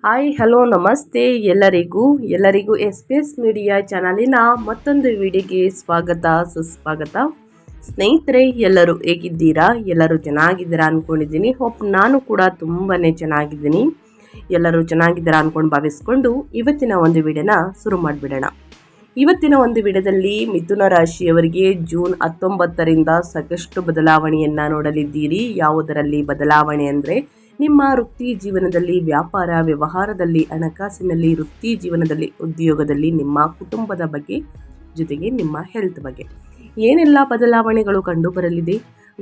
Hi hello ನಮಸ್ತೆ ಎಲ್ಲರಿಗೂ S P S media ಚಾನಲಿನ ಮತ್ತೊಂದು ವಿಡಿಯೋಗೆ ಸ್ವಾಗತ ಸುಸ್ವಾಗತ. ಸ್ನೇಹಿತರೆ, ಎಲ್ಲರೂ ಹೇಗಿದ್ದೀರಾ? ಎಲ್ಲರೂ ಚೆನ್ನಾಗಿದ್ದೀರಾ ಅಂದ್ಕೊಂಡಿದ್ದೀನಿ. ನಾನು ಕೂಡ ತುಂಬಾ ಚೆನ್ನಾಗಿದ್ದೀನಿ. ಎಲ್ಲರೂ ಚೆನ್ನಾಗಿದ್ದೀರಾ ಅಂದ್ಕೊಂಡು ಭಾವಿಸ್ಕೊಂಡು ಇವತ್ತಿನ ಒಂದು ವಿಡಿಯೋನ ಶುರು ಮಾಡಿಬಿಡೋಣ. ಇವತ್ತಿನ ಒಂದು ವಿಡಿಯೋದಲ್ಲಿ ಮಿಥುನ ರಾಶಿಯವರಿಗೆ ಜೂನ್ 19ರಿಂದ ಸಾಕಷ್ಟು ಬದಲಾವಣೆಯನ್ನು ನೋಡಲಿದ್ದೀರಿ. ಯಾವುದರಲ್ಲಿ ಬದಲಾವಣೆ ಅಂದರೆ ನಿಮ್ಮ ವೃತ್ತಿ ಜೀವನದಲ್ಲಿ, ವ್ಯಾಪಾರ ವ್ಯವಹಾರದಲ್ಲಿ, ಹಣಕಾಸಿನಲ್ಲಿ, ವೃತ್ತಿ ಜೀವನದಲ್ಲಿ, ಉದ್ಯೋಗದಲ್ಲಿ, ನಿಮ್ಮ ಕುಟುಂಬದ ಬಗ್ಗೆ, ಜೊತೆಗೆ ನಿಮ್ಮ ಹೆಲ್ತ್ ಬಗ್ಗೆ ಏನೆಲ್ಲ ಬದಲಾವಣೆಗಳು ಕಂಡುಬರಲಿದೆ,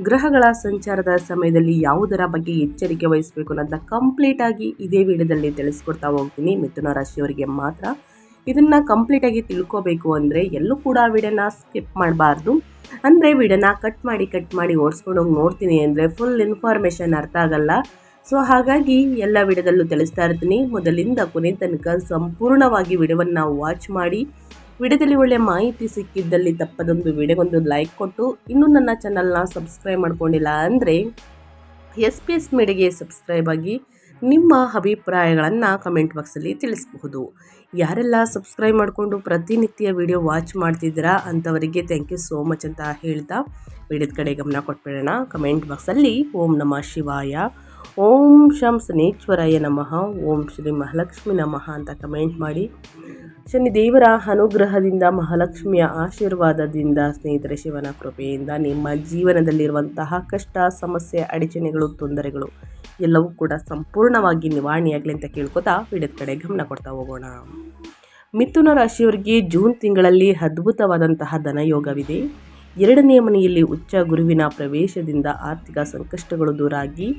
ಗ್ರಹಗಳ ಸಂಚಾರದ ಸಮಯದಲ್ಲಿ ಯಾವುದರ ಬಗ್ಗೆ ಎಚ್ಚರಿಕೆ ವಹಿಸಬೇಕು ಅನ್ನೋದನ್ನ ಕಂಪ್ಲೀಟಾಗಿ ಇದೇ ವಿಡಿಯೋದಲ್ಲಿ ತಿಳಿಸ್ಕೊಡ್ತಾ ಹೋಗ್ತೀನಿ. ಮಿಥುನ ರಾಶಿಯವರಿಗೆ ಮಾತ್ರ ಇದನ್ನು ಕಂಪ್ಲೀಟಾಗಿ ತಿಳ್ಕೋಬೇಕು ಅಂದರೆ ಎಲ್ಲೂ ಕೂಡ ವಿಡಿಯೋನ ಸ್ಕಿಪ್ ಮಾಡಬಾರ್ದು. ಅಂದರೆ ವಿಡಿಯೋನ ಕಟ್ ಮಾಡಿ ಓಡಿಸ್ಕೊಂಡು ಹೋಗಿ ನೋಡ್ತೀನಿ ಅಂದರೆ ಫುಲ್ ಇನ್ಫಾರ್ಮೇಷನ್ ಅರ್ಥ ಆಗಲ್ಲ. ಸೊ ಹಾಗಾಗಿ ಎಲ್ಲ ವಿಡಿಯೋದಲ್ಲೂ ತಿಳಿಸ್ತಾ ಇರ್ತೀನಿ. ಮೊದಲಿಂದ ಕೊನೆ ತನಕ ಸಂಪೂರ್ಣವಾಗಿ ವಿಡಿಯೋವನ್ನು ವಾಚ್ ಮಾಡಿ. ವಿಡಿಯೋದಲ್ಲಿ ಒಳ್ಳೆ ಮಾಹಿತಿ ಸಿಕ್ಕಿದ್ದಲ್ಲಿ ತಪ್ಪದೊಂದು ವಿಡಿಯೋಗೊಂದು ಲೈಕ್ ಕೊಟ್ಟು, ಇನ್ನೂ ನನ್ನ ಚಾನಲ್ನ ಸಬ್ಸ್ಕ್ರೈಬ್ ಮಾಡ್ಕೊಂಡಿಲ್ಲ ಅಂದರೆ ಎಸ್ ಪಿ ಎಸ್ ಮೀಡಿಯಾಗೆ ಸಬ್ಸ್ಕ್ರೈಬ್ ಆಗಿ ನಿಮ್ಮ ಅಭಿಪ್ರಾಯಗಳನ್ನು ಕಮೆಂಟ್ ಬಾಕ್ಸಲ್ಲಿ ತಿಳಿಸಬಹುದು. ಯಾರೆಲ್ಲ ಸಬ್ಸ್ಕ್ರೈಬ್ ಮಾಡಿಕೊಂಡು ಪ್ರತಿನಿತ್ಯ ವಿಡಿಯೋ ವಾಚ್ ಮಾಡ್ತಿದ್ದೀರಾ ಅಂಥವರಿಗೆ ಥ್ಯಾಂಕ್ ಯು ಸೋ ಮಚ್ ಅಂತ ಹೇಳ್ತಾ ವಿಡಿಯೋದ ಕಡೆ ಗಮನ ಕೊಟ್ಬಿಡೋಣ. ಕಮೆಂಟ್ ಬಾಕ್ಸಲ್ಲಿ ಓಂ ನಮಃ ಶಿವಾಯ, ಓಂ ಶಂ ಶನೇಶ್ವರಾಯ ನಮಃ, ಓಂ ಶ್ರೀ ಮಹಾಲಕ್ಷ್ಮಿ ನಮಃ ಅಂತ ಕಮೆಂಟ್ ಮಾಡಿ. ಶನಿದೇವರ ಅನುಗ್ರಹದಿಂದ, ಮಹಾಲಕ್ಷ್ಮಿಯ ಆಶೀರ್ವಾದದಿಂದ, ಸ್ನೇಹಿತರೆ ಶಿವನ ಕೃಪೆಯಿಂದ ನಿಮ್ಮ ಜೀವನದಲ್ಲಿರುವಂತಹ ಕಷ್ಟ, ಸಮಸ್ಯೆ, ಅಡಚಣೆಗಳು, ತೊಂದರೆಗಳು ಎಲ್ಲವೂ ಕೂಡ ಸಂಪೂರ್ಣವಾಗಿ ನಿವಾರಣೆಯಾಗಲಿ ಅಂತ ಕೇಳ್ಕೊತಾ ವಿಡಿಯೋದ ಕಡೆ ಗಮನ ಕೊಡ್ತಾ ಹೋಗೋಣ. ಮಿಥುನ ರಾಶಿಯವರಿಗೆ ಜೂನ್ ತಿಂಗಳಲ್ಲಿ ಅದ್ಭುತವಾದಂತಹ ಧನಯೋಗವಿದೆ. 2ನೇ ಮನೆಯಲ್ಲಿ ಉಚ್ಚ ಗುರುವಿನ ಪ್ರವೇಶದಿಂದ ಆರ್ಥಿಕ ಸಂಕಷ್ಟಗಳು ದೂರಾಗಿ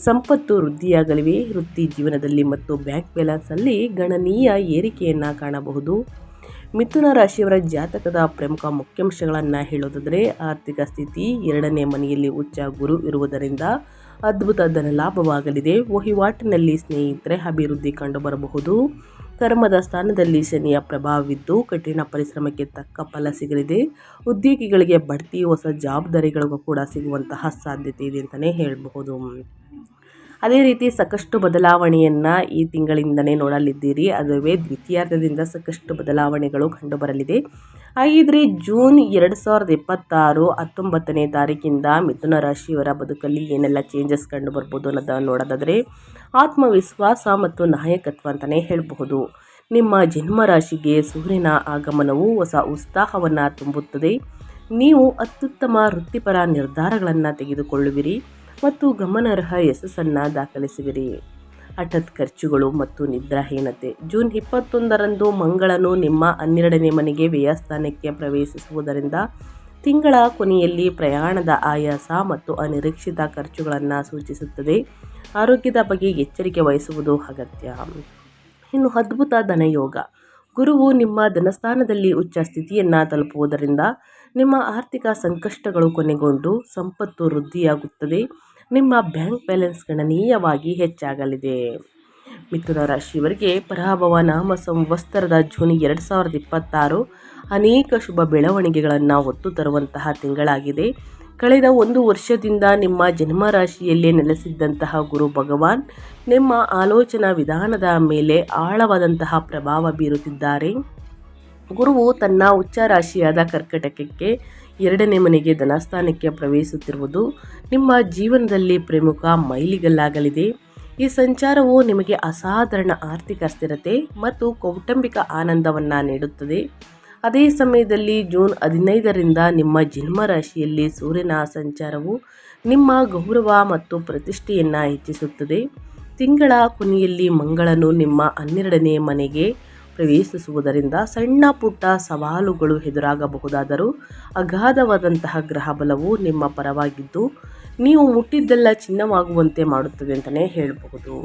ಸಂಪತ್ತು ವೃದ್ಧಿಯಾಗಲಿವೆ. ವೃತ್ತಿ ಜೀವನದಲ್ಲಿ ಮತ್ತು ಬ್ಯಾಂಕ್ ಬ್ಯಾಲೆನ್ಸಲ್ಲಿ ಗಣನೀಯ ಏರಿಕೆಯನ್ನು ಕಾಣಬಹುದು. ಮಿಥುನ ರಾಶಿಯವರ ಜಾತಕದ ಪ್ರಮುಖ ಮುಖ್ಯಾಂಶಗಳನ್ನು ಹೇಳೋದಾದರೆ, ಆರ್ಥಿಕ ಸ್ಥಿತಿ 2ನೇ ಮನೆಯಲ್ಲಿ ಉಚ್ಚ ಗುರು ಇರುವುದರಿಂದ ಅದ್ಭುತ ಧನ ಲಾಭವಾಗಲಿದೆ. ವಹಿವಾಟಿನಲ್ಲಿ ಸ್ನೇಹಿತರೆ ಅಭಿವೃದ್ಧಿ ಕಂಡುಬರಬಹುದು. ಕರ್ಮದ ಸ್ಥಾನದಲ್ಲಿ ಶನಿಯ ಪ್ರಭಾವವಿದ್ದು ಕಠಿಣ ಪರಿಶ್ರಮಕ್ಕೆ ತಕ್ಕ ಫಲ ಸಿಗಲಿದೆ. ಉದ್ಯೋಗಿಗಳಿಗೆ ಬಡ್ತಿ, ಹೊಸ ಜವಾಬ್ದಾರಿಗಳಿಗೂ ಕೂಡ ಸಿಗುವಂತಹ ಸಾಧ್ಯತೆ ಇದೆ ಅಂತಲೇ ಹೇಳಬಹುದು. ಅದೇ ರೀತಿ ಸಾಕಷ್ಟು ಬದಲಾವಣೆಯನ್ನು ಈ ತಿಂಗಳಿಂದನೇ ನೋಡಲಿದ್ದೀರಿ. ಅದುವೇ ದ್ವಿತೀಯಾರ್ಧದಿಂದ ಸಾಕಷ್ಟು ಬದಲಾವಣೆಗಳು ಕಂಡುಬರಲಿದೆ. ಹಾಗಿದ್ರೆ ಜೂನ್ 2026 19ನೇ ತಾರೀಕಿಂದ ಮಿಥುನ ರಾಶಿಯವರ ಬದುಕಲ್ಲಿ ಏನೆಲ್ಲ ಚೇಂಜಸ್ ಕಂಡುಬರ್ಬೋದು ಅನ್ನೋದನ್ನು ನೋಡೋದಾದರೆ, ಆತ್ಮವಿಶ್ವಾಸ ಮತ್ತು ನಾಯಕತ್ವ ಅಂತಲೇ ಹೇಳಬಹುದು. ನಿಮ್ಮ ಜನ್ಮರಾಶಿಗೆ ಸೂರ್ಯನ ಆಗಮನವು ಹೊಸ ಉತ್ಸಾಹವನ್ನು ತುಂಬುತ್ತದೆ. ನೀವು ಅತ್ಯುತ್ತಮ ವೃತ್ತಿಪರ ನಿರ್ಧಾರಗಳನ್ನು ತೆಗೆದುಕೊಳ್ಳುವಿರಿ ಮತ್ತು ಗಮನಾರ್ಹ ಯಶಸ್ಸನ್ನು ದಾಖಲಿಸುವಿರಿ. ಹಠಾತ್ ಖರ್ಚುಗಳು ಮತ್ತು ನಿದ್ರಾಹೀನತೆ. ಜೂನ್ 21ರಂದು ಮಂಗಳನು ನಿಮ್ಮ 12ನೇ ಮನೆಗೆ ವ್ಯಯಸ್ಥಾನಕ್ಕೆ ಪ್ರವೇಶಿಸುವುದರಿಂದ ತಿಂಗಳ ಕೊನೆಯಲ್ಲಿ ಪ್ರಯಾಣದ ಆಯಾಸ ಮತ್ತು ಅನಿರೀಕ್ಷಿತ ಖರ್ಚುಗಳನ್ನು ಸೂಚಿಸುತ್ತದೆ. ಆರೋಗ್ಯದ ಬಗ್ಗೆ ಎಚ್ಚರಿಕೆ ವಹಿಸುವುದು ಅಗತ್ಯ. ಇನ್ನು ಅದ್ಭುತ ಧನಯೋಗ. ಗುರುವು ನಿಮ್ಮ ಧನಸ್ಥಾನದಲ್ಲಿ ಉಚ್ಚ ಸ್ಥಿತಿಯನ್ನು ತಲುಪುವುದರಿಂದ ನಿಮ್ಮ ಆರ್ಥಿಕ ಸಂಕಷ್ಟಗಳು ಕೊನೆಗೊಂಡು ಸಂಪತ್ತು ವೃದ್ಧಿಯಾಗುತ್ತದೆ. ನಿಮ್ಮ ಬ್ಯಾಂಕ್ ಬ್ಯಾಲೆನ್ಸ್ ಗಣನೀಯವಾಗಿ ಹೆಚ್ಚಾಗಲಿದೆ. ಮಿಥುನ ರಾಶಿಯವರಿಗೆ ಪರಾಭವ ನಾಮ ಸಂವತ್ಸರದ ಜೂನ್ 2026 ಅನೇಕ ಶುಭ ಬೆಳವಣಿಗೆಗಳನ್ನು ಹೊತ್ತು ತರುವಂತಹ ತಿಂಗಳಾಗಿದೆ. ಕಳೆದ 1 ವರ್ಷದಿಂದ ನಿಮ್ಮ ಜನ್ಮರಾಶಿಯಲ್ಲೇ ನೆಲೆಸಿದ್ದಂತಹ ಗುರು ಭಗವಾನ್ ನಿಮ್ಮ ಆಲೋಚನಾ ವಿಧಾನದ ಮೇಲೆ ಆಳವಾದಂತಹ ಪ್ರಭಾವ ಬೀರುತ್ತಿದ್ದಾರೆ. ಗುರುವು ತನ್ನ ಉಚ್ಚ ರಾಶಿಯಾದ ಕರ್ಕಟಕಕ್ಕೆ 2ನೇ ಮನೆಗೆ ಧನಸ್ಥಾನಕ್ಕೆ ಪ್ರವೇಶಿಸುತ್ತಿರುವುದು ನಿಮ್ಮ ಜೀವನದಲ್ಲಿ ಪ್ರಮುಖ ಮೈಲಿಗಲ್ಲಾಗಲಿದೆ. ಈ ಸಂಚಾರವು ನಿಮಗೆ ಅಸಾಧಾರಣ ಆರ್ಥಿಕ ಸ್ಥಿರತೆ ಮತ್ತು ಕೌಟುಂಬಿಕ ಆನಂದವನ್ನು ನೀಡುತ್ತದೆ. ಅದೇ ಸಮಯದಲ್ಲಿ ಜೂನ್ 15ರಿಂದ ನಿಮ್ಮ ಜನ್ಮರಾಶಿಯಲ್ಲಿ ಸೂರ್ಯನ ಸಂಚಾರವು ನಿಮ್ಮ ಗೌರವ ಮತ್ತು ಪ್ರತಿಷ್ಠೆಯನ್ನು ಹೆಚ್ಚಿಸುತ್ತದೆ. ತಿಂಗಳ ಕೊನೆಯಲ್ಲಿ ಮಂಗಳನು ನಿಮ್ಮ 12ನೇ ಮನೆಗೆ ಪ್ರವೇಶಿಸುವುದರಿಂದ ಸಣ್ಣ ಪುಟ್ಟ ಸವಾಲುಗಳು ಎದುರಾಗಬಹುದಾದರೂ ಅಗಾಧವಾದಂತಹ ಗ್ರಹ ಬಲವು ನಿಮ್ಮ ಪರವಾಗಿದ್ದು ನೀವು ಮುಟ್ಟಿದ್ದೆಲ್ಲ ಚಿನ್ನವಾಗುವಂತೆ ಮಾಡುತ್ತದೆ ಅಂತಲೇ ಹೇಳಬಹುದು.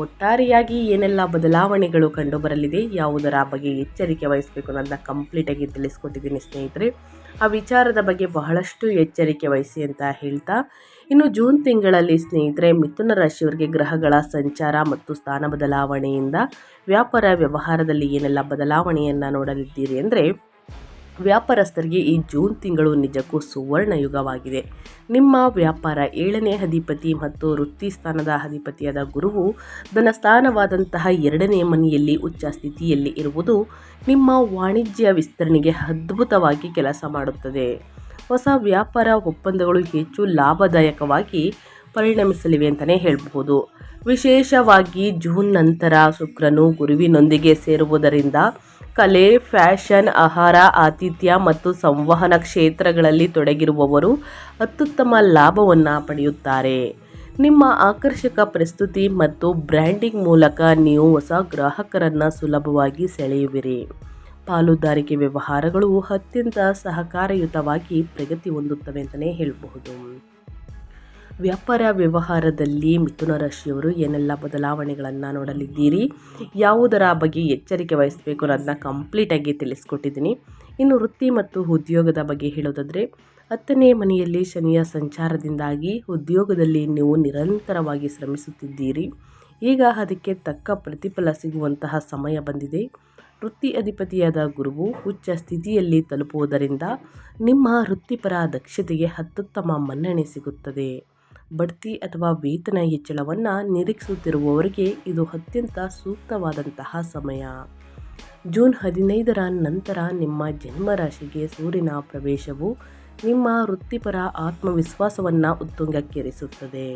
ಒಟ್ಟಾರೆಯಾಗಿ ಏನೆಲ್ಲ ಬದಲಾವಣೆಗಳು ಕಂಡುಬರಲಿದೆ, ಯಾವುದರ ಬಗ್ಗೆ ಎಚ್ಚರಿಕೆ ವಹಿಸಬೇಕು ಅನ್ನೋದನ್ನ ಕಂಪ್ಲೀಟಾಗಿ ತಿಳಿಸ್ಕೊಟ್ಟಿದ್ದೀನಿ ಸ್ನೇಹಿತರೆ. ಆ ವಿಚಾರದ ಬಗ್ಗೆ ಬಹಳಷ್ಟು ಎಚ್ಚರಿಕೆ ವಹಿಸಿ ಅಂತ ಹೇಳ್ತಾ, ಇನ್ನು ಜೂನ್ ತಿಂಗಳಲ್ಲಿ ಸ್ನೇಹಿತರೆ ಮಿಥುನ ರಾಶಿಯವರಿಗೆ ಗ್ರಹಗಳ ಸಂಚಾರ ಮತ್ತು ಸ್ಥಾನ ಬದಲಾವಣೆಯಿಂದ ವ್ಯಾಪಾರ ವ್ಯವಹಾರದಲ್ಲಿ ಏನೆಲ್ಲ ಬದಲಾವಣೆಯನ್ನು ನೋಡಲಿದ್ದೀರಿ ಅಂದರೆ, ವ್ಯಾಪಾರಸ್ಥರಿಗೆ ಈ ಜೂನ್ ತಿಂಗಳು ನಿಜಕ್ಕೂ ಸುವರ್ಣ ಯುಗವಾಗಿದೆ. ನಿಮ್ಮ ವ್ಯಾಪಾರ 7ನೇ ಅಧಿಪತಿ ಮತ್ತು ವೃತ್ತಿ ಸ್ಥಾನದ ಅಧಿಪತಿಯಾದ ಗುರುವು ಧನಸ್ಥಾನವಾದಂತಹ 2ನೇ ಮನೆಯಲ್ಲಿ ಉಚ್ಚ ಸ್ಥಿತಿಯಲ್ಲಿ ಇರುವುದು ನಿಮ್ಮ ವಾಣಿಜ್ಯ ವಿಸ್ತರಣೆಗೆ ಅದ್ಭುತವಾಗಿ ಕೆಲಸ ಮಾಡುತ್ತದೆ. ಹೊಸ ವ್ಯಾಪಾರ ಒಪ್ಪಂದಗಳು ಹೆಚ್ಚು ಲಾಭದಾಯಕವಾಗಿ ಪರಿಣಮಿಸಲಿವೆ ಅಂತಲೇ ಹೇಳಬಹುದು. ವಿಶೇಷವಾಗಿ ಜೂನ್ ನಂತರ ಶುಕ್ರನು ಗುರುವಿನೊಂದಿಗೆ ಸೇರುವುದರಿಂದ ಕಲೆ, ಫ್ಯಾಷನ್, ಆಹಾರ, ಆತಿಥ್ಯ ಮತ್ತು ಸಂವಹನ ಕ್ಷೇತ್ರಗಳಲ್ಲಿ ತೊಡಗಿರುವವರು ಅತ್ಯುತ್ತಮ ಲಾಭವನ್ನು ಪಡೆಯುತ್ತಾರೆ. ನಿಮ್ಮ ಆಕರ್ಷಕ ಪ್ರಸ್ತುತಿ ಮತ್ತು ಬ್ರ್ಯಾಂಡಿಂಗ್ ಮೂಲಕ ನೀವು ಹೊಸ ಗ್ರಾಹಕರನ್ನು ಸುಲಭವಾಗಿ ಸೆಳೆಯುವಿರಿ. ಪಾಲುದಾರಿಕೆ ವ್ಯವಹಾರಗಳು ಅತ್ಯಂತ ಸಹಕಾರಯುತವಾಗಿ ಪ್ರಗತಿ ಹೊಂದುತ್ತವೆ ಅಂತಲೇ ಹೇಳಬಹುದು. ವ್ಯಾಪಾರ ವ್ಯವಹಾರದಲ್ಲಿ ಮಿಥುನ ರಾಶಿಯವರು ಏನೆಲ್ಲ ಬದಲಾವಣೆಗಳನ್ನು ನೋಡಲಿದ್ದೀರಿ, ಯಾವುದರ ಬಗ್ಗೆ ಎಚ್ಚರಿಕೆ ವಹಿಸಬೇಕು ಅನ್ನೋದನ್ನ ಕಂಪ್ಲೀಟಾಗಿ ತಿಳಿಸ್ಕೊಟ್ಟಿದ್ದೀನಿ. ಇನ್ನು ವೃತ್ತಿ ಮತ್ತು ಉದ್ಯೋಗದ ಬಗ್ಗೆ ಹೇಳೋದಾದರೆ 10ನೇ ಮನೆಯಲ್ಲಿ ಶನಿಯ ಸಂಚಾರದಿಂದಾಗಿ ಉದ್ಯೋಗದಲ್ಲಿ ನೀವು ನಿರಂತರವಾಗಿ ಶ್ರಮಿಸುತ್ತಿದ್ದೀರಿ. ಈಗ ಅದಕ್ಕೆ ತಕ್ಕ ಪ್ರತಿಫಲ ಸಿಗುವಂತಹ ಸಮಯ ಬಂದಿದೆ. ವೃತ್ತಿ ಅಧಿಪತಿಯಾದ ಗುರುವು ಉಚ್ಚ ಸ್ಥಿತಿಯಲ್ಲಿ ತಲುಪುವುದರಿಂದ ನಿಮ್ಮ ವೃತ್ತಿಪರ ದಕ್ಷತೆಗೆ ಅತ್ಯುತ್ತಮ ಮನ್ನಣೆ ಸಿಗುತ್ತದೆ. ಬಡ್ತಿ ಅಥವಾ ವೇತನ ಹೆಚ್ಚಳವನ್ನು ನಿರೀಕ್ಷಿಸುತ್ತಿರುವವರಿಗೆ ಇದು ಅತ್ಯಂತ ಸೂಕ್ತವಾದಂತಹ ಸಮಯ. ಜೂನ್ 15ರ ನಂತರ ನಿಮ್ಮ ಜನ್ಮರಾಶಿಗೆ ಸೂರ್ಯನ ಪ್ರವೇಶವು ನಿಮ್ಮ ವೃತ್ತಿಪರ ಆತ್ಮವಿಶ್ವಾಸವನ್ನು ಉತ್ತುಂಗಕ್ಕೇರಿಸುತ್ತದೆ.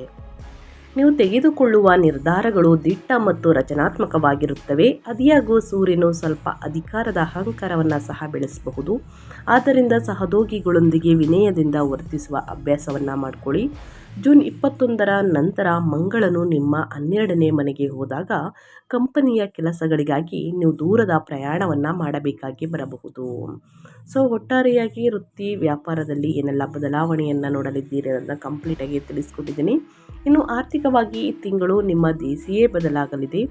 ನೀವು ತೆಗೆದುಕೊಳ್ಳುವ ನಿರ್ಧಾರಗಳು ದಿಟ್ಟ ಮತ್ತು ರಚನಾತ್ಮಕವಾಗಿರುತ್ತವೆ. ಆದಾಗ್ಯೂ ಸೂರ್ಯನು ಸ್ವಲ್ಪ ಅಧಿಕಾರದ ಅಹಂಕಾರವನ್ನು ಸಹ ಬೆಳೆಸಬಹುದು. ಆದ್ದರಿಂದ ಸಹೋದ್ಯೋಗಿಗಳೊಂದಿಗೆ ವಿನಯದಿಂದ ವರ್ತಿಸುವ ಅಭ್ಯಾಸವನ್ನು ಮಾಡಿಕೊಳ್ಳಿ. ಜೂನ್ 21ರ ನಂತರ ಮಂಗಳನು ನಿಮ್ಮ 12ನೇ ಮನೆಗೆ ಹೋದಾಗ ಕಂಪನಿಯ ಕೆಲಸಗಳಿಗಾಗಿ ನೀವು ದೂರದ ಪ್ರಯಾಣವನ್ನು ಮಾಡಬೇಕಾಗಿ ಬರಬಹುದು. ಸೊ ಒಟ್ಟಾರೆಯಾಗಿ ವೃತ್ತಿ ವ್ಯಾಪಾರದಲ್ಲಿ ಏನೆಲ್ಲ ಬದಲಾವಣೆಯನ್ನು ನೋಡಲಿದ್ದೀರಿ ಅನ್ನೋದನ್ನ ಕಂಪ್ಲೀಟಾಗಿ ತಿಳಿಸ್ಕೊಟ್ಟಿದ್ದೀನಿ. ಇನ್ನು ಆರ್ಥಿಕವಾಗಿ ಈ ತಿಂಗಳು ನಿಮ್ಮ ದೇಶಿಯೇ ಬದಲಾಗಲಿದೆ.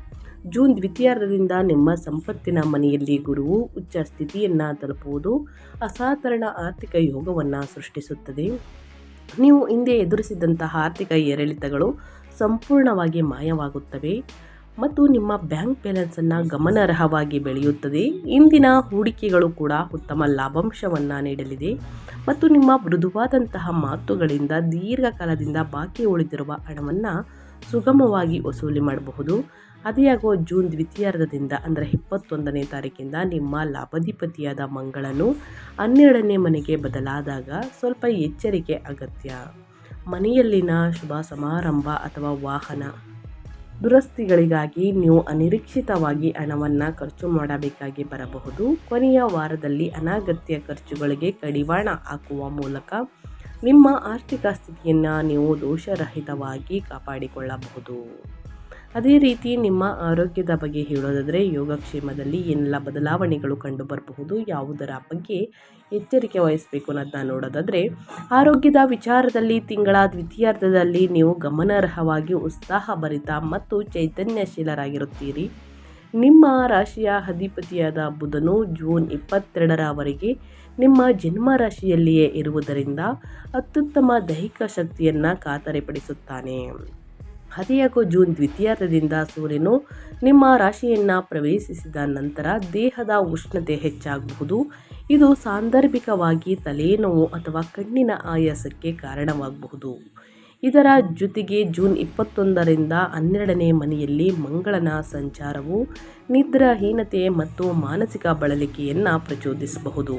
ಜೂನ್ ದ್ವಿತೀಯಾರ್ಧದಿಂದ ನಿಮ್ಮ ಸಂಪತ್ತಿನ ಮನೆಯಲ್ಲಿ ಗುರುವು ಉಚ್ಚ ಸ್ಥಿತಿಯನ್ನು ತಲುಪುವುದು ಅಸಾಧಾರಣ ಆರ್ಥಿಕ ಯೋಗವನ್ನು ಸೃಷ್ಟಿಸುತ್ತದೆ. ನೀವು ಹಿಂದೆ ಎದುರಿಸಿದಂತಹ ಆರ್ಥಿಕ ಏರಿಳಿತಗಳು ಸಂಪೂರ್ಣವಾಗಿ ಮಾಯವಾಗುತ್ತವೆ ಮತ್ತು ನಿಮ್ಮ ಬ್ಯಾಂಕ್ ಬ್ಯಾಲೆನ್ಸನ್ನು ಗಮನಾರ್ಹವಾಗಿ ಬೆಳೆಯುತ್ತದೆ. ಇಂದಿನ ಹೂಡಿಕೆಗಳು ಕೂಡ ಉತ್ತಮ ಲಾಭಾಂಶವನ್ನು ನೀಡಲಿದೆ ಮತ್ತು ನಿಮ್ಮ ಮೃದುವಾದಂತಹ ಮಾತುಗಳಿಂದ ದೀರ್ಘಕಾಲದಿಂದ ಬಾಕಿ ಉಳಿದಿರುವ ಹಣವನ್ನು ಸುಗಮವಾಗಿ ವಸೂಲಿ ಮಾಡಬಹುದು. ಆದಾಗ್ಯೂ ಜೂನ್ ದ್ವಿತೀಯಾರ್ಧದಿಂದ ಅಂದರೆ 21ನೇ ತಾರೀಕಿಂದ ನಿಮ್ಮ ಲಾಭಾಧಿಪತಿಯಾದ ಮಂಗಳನು 12ನೇ ಮನೆಗೆ ಬದಲಾದಾಗ ಸ್ವಲ್ಪ ಎಚ್ಚರಿಕೆ ಅಗತ್ಯ. ಮನೆಯಲ್ಲಿನ ಶುಭ ಸಮಾರಂಭ ಅಥವಾ ವಾಹನ ದುರಸ್ತಿಗಳಿಗಾಗಿ ನೀವು ಅನಿರೀಕ್ಷಿತವಾಗಿ ಹಣವನ್ನು ಖರ್ಚು ಮಾಡಬೇಕಾಗಿ ಬರಬಹುದು. ಕೊನೆಯ ವಾರದಲ್ಲಿ ಅನಗತ್ಯ ಖರ್ಚುಗಳಿಗೆ ಕಡಿವಾಣ ಹಾಕುವ ಮೂಲಕ ನಿಮ್ಮ ಆರ್ಥಿಕ ಸ್ಥಿತಿಯನ್ನು ನೀವು ದೋಷರಹಿತವಾಗಿ ಕಾಪಾಡಿಕೊಳ್ಳಬಹುದು. ಅದೇ ರೀತಿ ನಿಮ್ಮ ಆರೋಗ್ಯದ ಬಗ್ಗೆ ಹೇಳೋದಾದರೆ ಯೋಗಕ್ಷೇಮದಲ್ಲಿ ಏನೆಲ್ಲ ಬದಲಾವಣೆಗಳು ಕಂಡು ಬರಬಹುದು, ಯಾವುದರ ಬಗ್ಗೆ ಎಚ್ಚರಿಕೆ ವಹಿಸಬೇಕು ಅನ್ನೋದನ್ನ ನೋಡೋದಾದರೆ ಆರೋಗ್ಯದ ವಿಚಾರದಲ್ಲಿ ತಿಂಗಳ ದ್ವಿತೀಯಾರ್ಧದಲ್ಲಿ ನೀವು ಗಮನಾರ್ಹವಾಗಿ ಉತ್ಸಾಹಭರಿತ ಮತ್ತು ಚೈತನ್ಯಶೀಲರಾಗಿರುತ್ತೀರಿ. ನಿಮ್ಮ ರಾಶಿಯ ಅಧಿಪತಿಯಾದ ಬುಧನು ಜೂನ್ 22ರವರೆಗೆ ನಿಮ್ಮ ಜನ್ಮ ರಾಶಿಯಲ್ಲಿಯೇ ಇರುವುದರಿಂದ ಅತ್ಯುತ್ತಮ ದೈಹಿಕ ಶಕ್ತಿಯನ್ನು ಖಾತರಿಪಡಿಸುತ್ತಾನೆ. ಆದಾಗ್ಯೂ ಜೂನ್ ದ್ವಿತೀಯಾರ್ಧದಿಂದ ಸೂರ್ಯನು ನಿಮ್ಮ ರಾಶಿಯನ್ನು ಪ್ರವೇಶಿಸಿದ ನಂತರ ದೇಹದ ಉಷ್ಣತೆ ಹೆಚ್ಚಾಗಬಹುದು. ಇದು ಸಾಂದರ್ಭಿಕವಾಗಿ ತಲೆನೋವು ಅಥವಾ ಕಣ್ಣಿನ ಆಯಾಸಕ್ಕೆ ಕಾರಣವಾಗಬಹುದು. ಇದರ ಜೊತೆಗೆ ಜೂನ್ 21ರಿಂದ 12ನೇ ಮನೆಯಲ್ಲಿ ಮಂಗಳನ ಸಂಚಾರವು ನಿದ್ರಾಹೀನತೆ ಮತ್ತು ಮಾನಸಿಕ ಬಳಲಿಕೆಯನ್ನು ಪ್ರಚೋದಿಸಬಹುದು.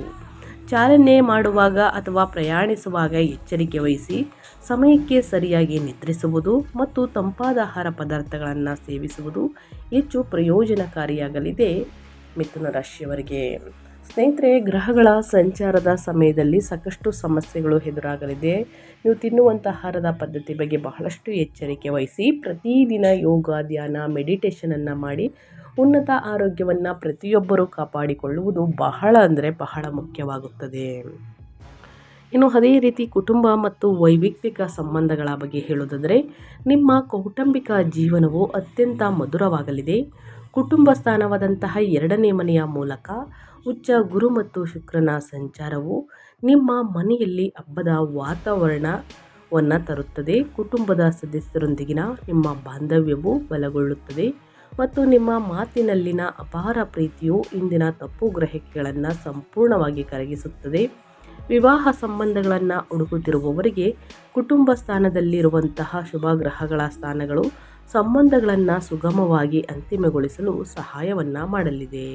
ಚಾಲನೆ ಮಾಡುವಾಗ ಅಥವಾ ಪ್ರಯಾಣಿಸುವಾಗ ಎಚ್ಚರಿಕೆ ವಹಿಸಿ. ಸಮಯಕ್ಕೆ ಸರಿಯಾಗಿ ನಿದ್ರಿಸುವುದು ಮತ್ತು ತಂಪಾದ ಆಹಾರ ಪದಾರ್ಥಗಳನ್ನು ಸೇವಿಸುವುದು ಹೆಚ್ಚು ಪ್ರಯೋಜನಕಾರಿಯಾಗಲಿದೆ ಮಿಥುನ ರಾಶಿಯವರಿಗೆ. ಸ್ನೇಹಿತರೆ, ಗ್ರಹಗಳ ಸಂಚಾರದ ಸಮಯದಲ್ಲಿ ಸಾಕಷ್ಟು ಸಮಸ್ಯೆಗಳು ಎದುರಾಗಲಿದೆ. ನೀವು ತಿನ್ನುವಂಥ ಆಹಾರದ ಪದ್ಧತಿ ಬಗ್ಗೆ ಬಹಳಷ್ಟು ಎಚ್ಚರಿಕೆ ವಹಿಸಿ. ಪ್ರತಿದಿನ ಯೋಗ, ಧ್ಯಾನ, ಮೆಡಿಟೇಷನನ್ನು ಮಾಡಿ ಉನ್ನತ ಆರೋಗ್ಯವನ್ನು ಪ್ರತಿಯೊಬ್ಬರೂ ಕಾಪಾಡಿಕೊಳ್ಳುವುದು ಬಹಳ ಅಂದರೆ ಬಹಳ ಮುಖ್ಯವಾಗುತ್ತದೆ. ಇನ್ನು ಅದೇ ರೀತಿ ಕುಟುಂಬ ಮತ್ತು ವೈಯಕ್ತಿಕ ಸಂಬಂಧಗಳ ಬಗ್ಗೆ ಹೇಳೋದಾದರೆ ನಿಮ್ಮ ಕೌಟುಂಬಿಕ ಜೀವನವು ಅತ್ಯಂತ ಮಧುರವಾಗಲಿದೆ. ಕುಟುಂಬ ಸ್ಥಾನವಾದಂತಹ 2ನೇ ಮನೆಯ ಮೂಲಕ ಉಚ್ಚ ಗುರು ಮತ್ತು ಶುಕ್ರನ ಸಂಚಾರವು ನಿಮ್ಮ ಮನೆಯಲ್ಲಿ ಹಬ್ಬದ ವಾತಾವರಣವನ್ನು ತರುತ್ತದೆ. ಕುಟುಂಬದ ಸದಸ್ಯರೊಂದಿಗಿನ ನಿಮ್ಮ ಬಾಂಧವ್ಯವು ಬಲಗೊಳ್ಳುತ್ತದೆ. ಮತ್ತು ನಿಮ್ಮ ಮಾತಿನಲ್ಲಿನ ಅಪಾರ ಪ್ರೀತಿಯು ಇಂದಿನ ತಪ್ಪು ಗ್ರಹಿಕೆಗಳನ್ನು ಸಂಪೂರ್ಣವಾಗಿ ಕರಗಿಸುತ್ತದೆ. ವಿವಾಹ ಸಂಬಂಧಗಳನ್ನು ಹುಡುಕುತ್ತಿರುವವರಿಗೆ ಕುಟುಂಬ ಸ್ಥಾನದಲ್ಲಿರುವಂತಹ ಶುಭ ಗ್ರಹಗಳ ಸ್ಥಾನಗಳು ಸಂಬಂಧಗಳನ್ನು ಸುಗಮವಾಗಿ ಅಂತಿಮಗೊಳಿಸಲು ಸಹಾಯವನ್ನು ಮಾಡಲಿದೆ.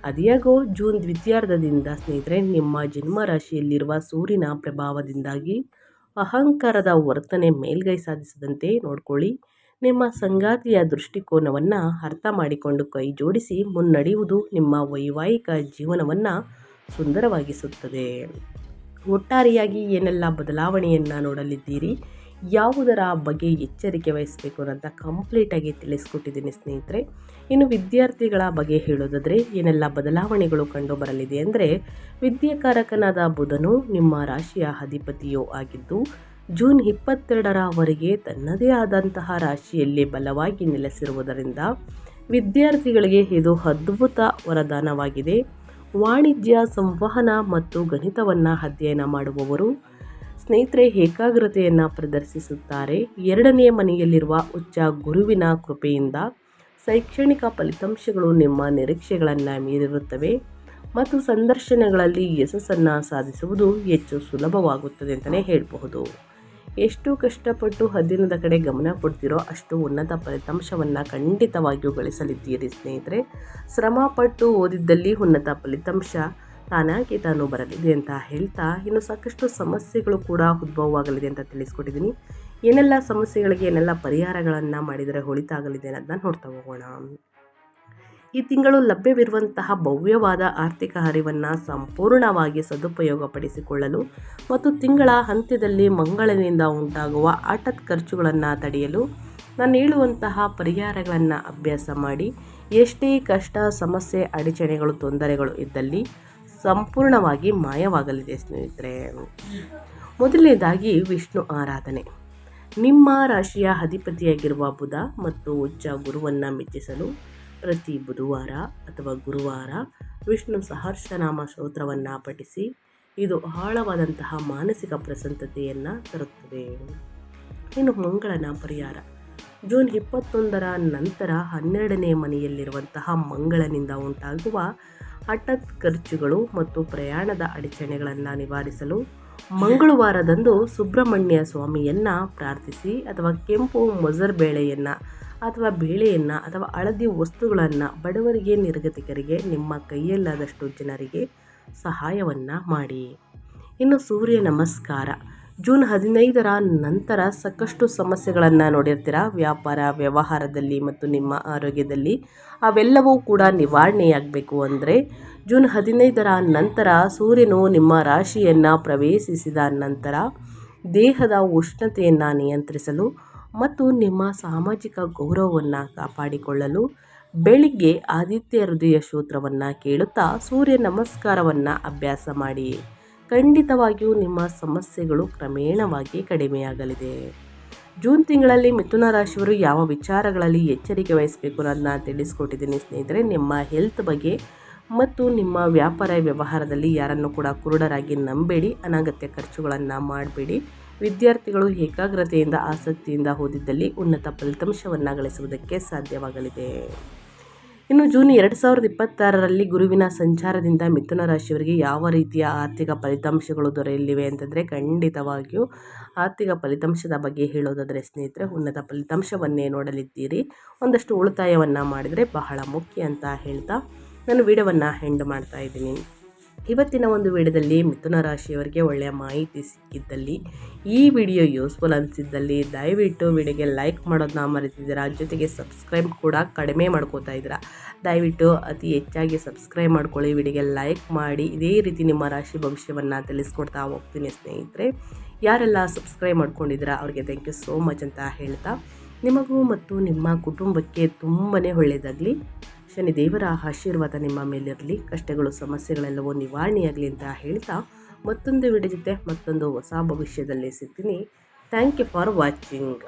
ಅದಿಯಾಗೋ ಜೂನ್ ದ್ವಿತೀಯಾರ್ಧದಿಂದ ಸ್ನೇಹಿತರೆ, ನಿಮ್ಮ ಜನ್ಮ ರಾಶಿಯಲ್ಲಿರುವ ಸೂರ್ಯನ ಪ್ರಭಾವದಿಂದಾಗಿ ಅಹಂಕಾರದ ವರ್ತನೆ ಮೇಲ್ಗೈ ಸಾಧಿಸದಂತೆ ನೋಡ್ಕೊಳ್ಳಿ. ನಿಮ್ಮ ಸಂಗಾತಿಯ ದೃಷ್ಟಿಕೋನವನ್ನು ಅರ್ಥ ಮಾಡಿಕೊಂಡು ಕೈ ಜೋಡಿಸಿ ಮುನ್ನಡೆಯುವುದು ನಿಮ್ಮ ವೈವಾಹಿಕ ಜೀವನವನ್ನು ಸುಂದರವಾಗಿಸುತ್ತದೆ. ಒಟ್ಟಾರೆಯಾಗಿ ಏನೆಲ್ಲ ಬದಲಾವಣೆಯನ್ನು ನೋಡಲಿದ್ದೀರಿ, ಯಾವುದರ ಬಗ್ಗೆ ಎಚ್ಚರಿಕೆ ವಹಿಸಬೇಕು ಅಂತ ಕಂಪ್ಲೀಟಾಗಿ ತಿಳಿಸ್ಕೊಟ್ಟಿದ್ದೀನಿ ಸ್ನೇಹಿತರೆ. ಇನ್ನು ವಿದ್ಯಾರ್ಥಿಗಳ ಬಗ್ಗೆ ಹೇಳೋದಾದರೆ ಏನೆಲ್ಲ ಬದಲಾವಣೆಗಳು ಕಂಡು ಬರಲಿದೆ ಅಂದರೆ, ವಿದ್ಯಾಕಾರಕನಾದ ಬುಧನು ನಿಮ್ಮ ರಾಶಿಯ ಅಧಿಪತಿಯೂ ಆಗಿದ್ದು ಜೂನ್ 22ರವರೆಗೆ ತನ್ನದೇ ಆದಂತಹ ರಾಶಿಯಲ್ಲಿ ಬಲವಾಗಿ ನೆಲೆಸಿರುವುದರಿಂದ ವಿದ್ಯಾರ್ಥಿಗಳಿಗೆ ಇದು ಅದ್ಭುತ ವರದಾನವಾಗಿದೆ. ವಾಣಿಜ್ಯ, ಸಂವಹನ ಮತ್ತು ಗಣಿತವನ್ನು ಅಧ್ಯಯನ ಮಾಡುವವರು ಸ್ನೇಹಿತರೆ ಏಕಾಗ್ರತೆಯನ್ನು ಪ್ರದರ್ಶಿಸುತ್ತಾರೆ. 2ನೇ ಮನೆಯಲ್ಲಿರುವ ಉಚ್ಚ ಗುರುವಿನ ಕೃಪೆಯಿಂದ ಶೈಕ್ಷಣಿಕ ಫಲಿತಾಂಶಗಳು ನಿಮ್ಮ ನಿರೀಕ್ಷೆಗಳನ್ನು ಮೀರಿರುತ್ತವೆ ಮತ್ತು ಸಂದರ್ಶನಗಳಲ್ಲಿ ಯಶಸ್ಸನ್ನು ಸಾಧಿಸುವುದು ಹೆಚ್ಚು ಸುಲಭವಾಗುತ್ತದೆ ಅಂತಲೇ ಹೇಳಬಹುದು. ಎಷ್ಟು ಕಷ್ಟಪಟ್ಟು ಅಧ್ಯಯನದ ಕಡೆ ಗಮನ ಕೊಡ್ತೀರೋ ಅಷ್ಟು ಉನ್ನತ ಫಲಿತಾಂಶವನ್ನು ಖಂಡಿತವಾಗಿಯೂ ಗಳಿಸಲಿದ್ದೀರಿ ಸ್ನೇಹಿತರೆ. ಶ್ರಮಪಟ್ಟು ಓದಿದ್ದಲ್ಲಿ ಉನ್ನತ ಫಲಿತಾಂಶ ತಾನಾಗಿ ತಾನು ಬರಲಿದೆ ಅಂತ ಹೇಳ್ತಾ, ಇನ್ನು ಸಾಕಷ್ಟು ಸಮಸ್ಯೆಗಳು ಕೂಡ ಉದ್ಭವವಾಗಲಿದೆ ಅಂತ ತಿಳಿಸ್ಕೊಟ್ಟಿದ್ದೀನಿ. ಏನೆಲ್ಲ ಸಮಸ್ಯೆಗಳಿಗೆ ಏನೆಲ್ಲ ಪರಿಹಾರಗಳನ್ನು ಮಾಡಿದರೆ ಒಳಿತಾಗಲಿದೆ ಅನ್ನೋದನ್ನ ನೋಡ್ತಾ ಹೋಗೋಣ. ಈ ತಿಂಗಳು ಲಭ್ಯವಿರುವಂತಹ ಭವ್ಯವಾದ ಆರ್ಥಿಕ ಹರಿವನ್ನು ಸಂಪೂರ್ಣವಾಗಿ ಸದುಪಯೋಗಪಡಿಸಿಕೊಳ್ಳಲು ಮತ್ತು ತಿಂಗಳ ಅಂತ್ಯದಲ್ಲಿ ಮಂಗಳನಿಂದ ಉಂಟಾಗುವ ಆಟದ ಖರ್ಚುಗಳನ್ನು ತಡೆಯಲು ನಾನು ಹೇಳುವಂತಹ ಪರಿಹಾರಗಳನ್ನು ಅಭ್ಯಾಸ ಮಾಡಿ. ಎಷ್ಟೇ ಕಷ್ಟ, ಸಮಸ್ಯೆ, ಅಡಚಣೆಗಳು, ತೊಂದರೆಗಳು ಇದ್ದಲ್ಲಿ ಸಂಪೂರ್ಣವಾಗಿ ಮಾಯವಾಗಲಿದೆ ಸ್ನೇಹಿತರೆ. ಮೊದಲನೇದಾಗಿ ವಿಷ್ಣು ಆರಾಧನೆ. ನಿಮ್ಮ ರಾಶಿಯ ಅಧಿಪತಿಯಾಗಿರುವ ಬುಧ ಮತ್ತು ಉಚ್ಚ ಗುರುವನ್ನು ಮೆಚ್ಚಿಸಲು ಪ್ರತಿ ಬುಧವಾರ ಅಥವಾ ಗುರುವಾರ ವಿಷ್ಣು ಸಹಸ್ರನಾಮ ಸ್ತೋತ್ರವನ್ನು ಪಠಿಸಿ. ಇದು ಆಳವಾದಂತಹ ಮಾನಸಿಕ ಪ್ರಸನ್ನತೆಯನ್ನು ತರುತ್ತದೆ. ಇನ್ನು ಮಂಗಳನ ಪರಿಹಾರ. ಜೂನ್ 21ರ ನಂತರ 12ನೇ ಮನೆಯಲ್ಲಿರುವಂತಹ ಮಂಗಳನಿಂದ ಉಂಟಾಗುವ ಹಠಾತ್ ಖರ್ಚುಗಳು ಮತ್ತು ಪ್ರಯಾಣದ ಅಡಚಣೆಗಳನ್ನು ನಿವಾರಿಸಲು ಮಂಗಳವಾರದಂದು ಸುಬ್ರಹ್ಮಣ್ಯ ಸ್ವಾಮಿಯನ್ನು ಪ್ರಾರ್ಥಿಸಿ ಅಥವಾ ಕೆಂಪು ಮೊಸರುಬೇಳೆಯನ್ನು ಅಥವಾ ಬೇಳೆಯನ್ನು ಅಥವಾ ಹಳದಿ ವಸ್ತುಗಳನ್ನು ಬಡವರಿಗೆ, ನಿರ್ಗತಿಕರಿಗೆ, ನಿಮ್ಮ ಕೈಯಲ್ಲಾದಷ್ಟು ಜನರಿಗೆ ಸಹಾಯವನ್ನು ಮಾಡಿ. ಇನ್ನು ಸೂರ್ಯ ನಮಸ್ಕಾರ. ಜೂನ್ 15ರ ನಂತರ ಸಾಕಷ್ಟು ಸಮಸ್ಯೆಗಳನ್ನು ನೋಡಿರ್ತೀರ ವ್ಯಾಪಾರ, ವ್ಯವಹಾರದಲ್ಲಿ ಮತ್ತು ನಿಮ್ಮ ಆರೋಗ್ಯದಲ್ಲಿ. ಅವೆಲ್ಲವೂ ಕೂಡ ನಿವಾರಣೆಯಾಗಬೇಕು ಅಂದರೆ ಜೂನ್ 15ರ ನಂತರ ಸೂರ್ಯನು ನಿಮ್ಮ ರಾಶಿಯನ್ನು ಪ್ರವೇಶಿಸಿದ ನಂತರ ದೇಹದ ಉಷ್ಣತೆಯನ್ನು ನಿಯಂತ್ರಿಸಲು ಮತ್ತು ನಿಮ್ಮ ಸಾಮಾಜಿಕ ಗೌರವವನ್ನು ಕಾಪಾಡಿಕೊಳ್ಳಲು ಬೆಳಿಗ್ಗೆ ಆದಿತ್ಯ ಹೃದಯ ಸ್ತೋತ್ರವನ್ನು ಕೇಳುತ್ತಾ ಸೂರ್ಯ ನಮಸ್ಕಾರವನ್ನು ಅಭ್ಯಾಸ ಮಾಡಿ. ಖಂಡಿತವಾಗಿಯೂ ನಿಮ್ಮ ಸಮಸ್ಯೆಗಳು ಕ್ರಮೇಣವಾಗಿ ಕಡಿಮೆಯಾಗಲಿದೆ. ಜೂನ್ ತಿಂಗಳಲ್ಲಿ ಮಿಥುನ ರಾಶಿಯವರು ಯಾವ ವಿಚಾರಗಳಲ್ಲಿ ಎಚ್ಚರಿಕೆ ವಹಿಸಬೇಕು ಅನ್ನೋದನ್ನ ತಿಳಿಸ್ಕೊಟ್ಟಿದ್ದೀನಿ ಸ್ನೇಹಿತರೆ. ನಿಮ್ಮ ಹೆಲ್ತ್ ಬಗ್ಗೆ ಮತ್ತು ನಿಮ್ಮ ವ್ಯಾಪಾರ ವ್ಯವಹಾರದಲ್ಲಿ ಯಾರನ್ನು ಕೂಡ ಕುರುಡರಾಗಿ ನಂಬೇಡಿ. ಅನಗತ್ಯ ಖರ್ಚುಗಳನ್ನು ಮಾಡಬೇಡಿ. ವಿದ್ಯಾರ್ಥಿಗಳು ಏಕಾಗ್ರತೆಯಿಂದ, ಆಸಕ್ತಿಯಿಂದ ಓದಿದ್ದಲ್ಲಿ ಉನ್ನತ ಫಲಿತಾಂಶವನ್ನು ಗಳಿಸುವುದಕ್ಕೆ ಸಾಧ್ಯವಾಗಲಿದೆ. ಇನ್ನು ಜೂನ್ 2026ರಲ್ಲಿ ಗುರುವಿನ ಸಂಚಾರದಿಂದ ಮಿಥುನ ರಾಶಿಯವರಿಗೆ ಯಾವ ರೀತಿಯ ಆರ್ಥಿಕ ಫಲಿತಾಂಶಗಳು ದೊರೆಯಲಿವೆ ಅಂತಂದರೆ, ಖಂಡಿತವಾಗಿಯೂ ಆರ್ಥಿಕ ಫಲಿತಾಂಶದ ಬಗ್ಗೆ ಹೇಳೋದಾದರೆ ಸ್ನೇಹಿತರೆ, ಉನ್ನತ ಫಲಿತಾಂಶವನ್ನೇ ನೋಡಲಿದ್ದೀರಿ. ಒಂದಷ್ಟು ಉಳಿತಾಯವನ್ನು ಮಾಡಿದರೆ ಬಹಳ ಮುಖ್ಯ ಅಂತ ಹೇಳ್ತಾ ನಾನು ವಿಡಿಯೋವನ್ನು ಎಂಡ್ ಮಾಡ್ತಾ ಇದ್ದೀನಿ. ಇವತ್ತಿನ ಒಂದು ವಿಡಿಯೋದಲ್ಲಿ ಮಿಥುನ ರಾಶಿಯವರಿಗೆ ಒಳ್ಳೆಯ ಮಾಹಿತಿ ಸಿಕ್ಕಿದ್ದಲ್ಲಿ, ಈ ವಿಡಿಯೋ ಯೂಸ್ಫುಲ್ ಅನಿಸಿದ್ದಲ್ಲಿ ದಯವಿಟ್ಟು ವಿಡಿಯೋಗೆ ಲೈಕ್ ಮಾಡೋದನ್ನ ಮರೆತಿದ್ದೀರಾ. ಜೊತೆಗೆ ಸಬ್ಸ್ಕ್ರೈಬ್ ಕೂಡ ಕಡಿಮೆ ಮಾಡ್ಕೋತಾ ಇದ್ದೀರಾ. ದಯವಿಟ್ಟು ಅತಿ ಹೆಚ್ಚಾಗಿ ಸಬ್ಸ್ಕ್ರೈಬ್ ಮಾಡ್ಕೊಳ್ಳಿ, ವಿಡಿಯೋಗೆ ಲೈಕ್ ಮಾಡಿ. ಇದೇ ರೀತಿ ನಿಮ್ಮ ರಾಶಿ ಭವಿಷ್ಯವನ್ನು ತಿಳಿಸ್ಕೊಡ್ತಾ ಹೋಗ್ತೀನಿ ಸ್ನೇಹಿತರೆ. ಯಾರೆಲ್ಲ ಸಬ್ಸ್ಕ್ರೈಬ್ ಮಾಡ್ಕೊಂಡಿದ್ದೀರಾ ಅವರಿಗೆ ಥ್ಯಾಂಕ್ ಯು ಸೋ ಮಚ್ ಅಂತ ಹೇಳ್ತಾ, ನಿಮಗೂ ಮತ್ತು ನಿಮ್ಮ ಕುಟುಂಬಕ್ಕೆ ತುಂಬಾ ಒಳ್ಳೆಯದಾಗಲಿ. ಶನಿದೇವರ ಆಶೀರ್ವಾದ ನಿಮ್ಮ ಮೇಲಿರಲಿ. ಕಷ್ಟಗಳು, ಸಮಸ್ಯೆಗಳೆಲ್ಲವೂ ನಿವಾರಣೆಯಾಗಲಿ ಅಂತ ಹೇಳ್ತಾ ಮತ್ತೊಂದು ವಿಡಿಯೋ ಜೊತೆ ಮತ್ತೊಂದು ಹೊಸ ಭವಿಷ್ಯದಲ್ಲಿ ಸಿಗ್ತೀನಿ. Thank you for watching.